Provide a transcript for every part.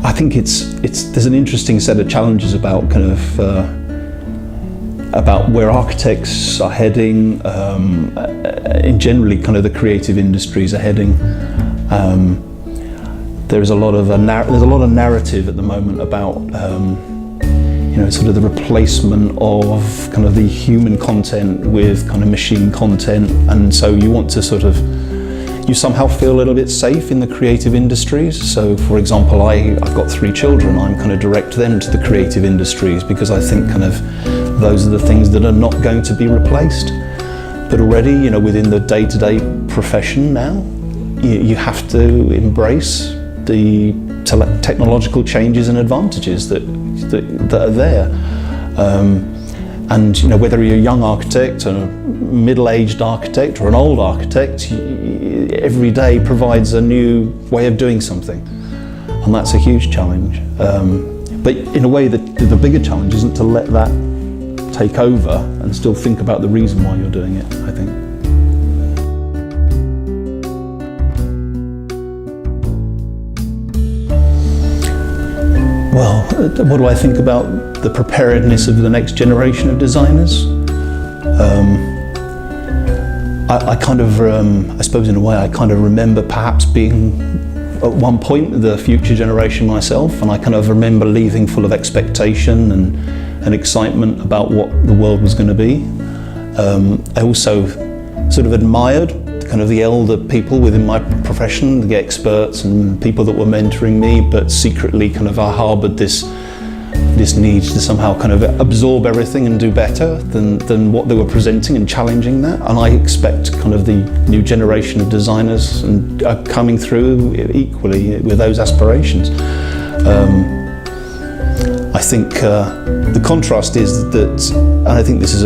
I think there's an interesting set of challenges about kind of about where architects are heading, and generally kind of the creative industries are heading. There's a lot of narrative at the moment about sort of the replacement of kind of the human content with kind of machine content, and so you want to you somehow feel a little bit safe in the creative industries. So for example, I've got 3 children. I'm kind of direct them to the creative industries because I think kind of those are the things that are not going to be replaced. But already, within the day-to-day profession now, you have to embrace the technological changes and advantages that are there. And whether you're a young architect, a middle-aged architect, or an old architect, every day provides a new way of doing something, and that's a huge challenge. But in a way, the bigger challenge isn't to let that take over and still think about the reason why you're doing it, I think. Well, what do I think about the preparedness of the next generation of designers? I kind of, I suppose in a way, I kind of remember perhaps being at one point the future generation myself, and I kind of remember leaving full of expectation and excitement about what the world was going to be. I also sort of admired kind of the elder people within my profession, the experts and people that were mentoring me, but secretly kind of I harboured this need to somehow kind of absorb everything and do better than what they were presenting and challenging that. And I expect kind of the new generation of designers and are coming through equally with those aspirations. I think the contrast is that, and I think this is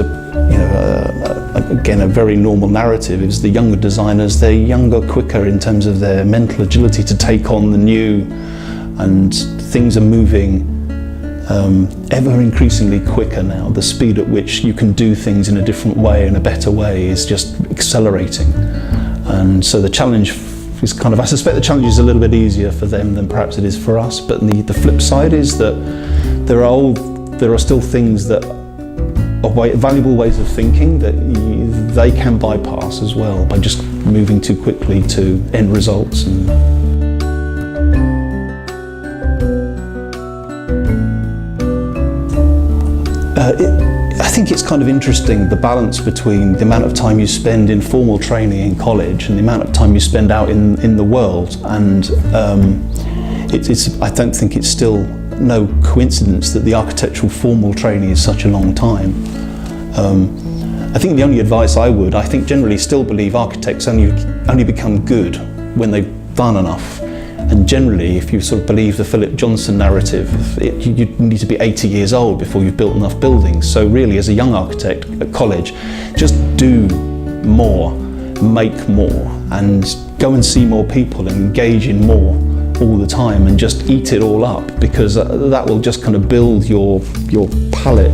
again, a very normal narrative, is the younger designers, they're younger, quicker in terms of their mental agility to take on the new, and things are moving ever increasingly quicker now. The speed at which you can do things in a different way, in a better way, is just accelerating. And so the challenge is kind of, I suspect the challenge is a little bit easier for them than perhaps it is for us, but the flip side is that there are still things that are valuable ways of thinking that they can bypass as well by just moving too quickly to end results. I think it's kind of interesting, the balance between the amount of time you spend in formal training in college and the amount of time you spend out in the world. And I don't think it's still no coincidence that the architectural formal training is such a long time. I think the only advice I think generally still believe architects only become good when they've done enough. And generally, if you sort of believe the Philip Johnson narrative, you need to be 80 years old before you've built enough buildings. So really, as a young architect at college, just do more, make more, and go and see more people and engage in more all the time, and just eat it all up, because that will just kind of build your palette,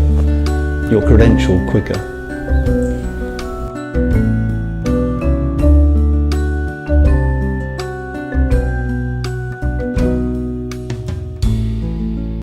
your credential quicker.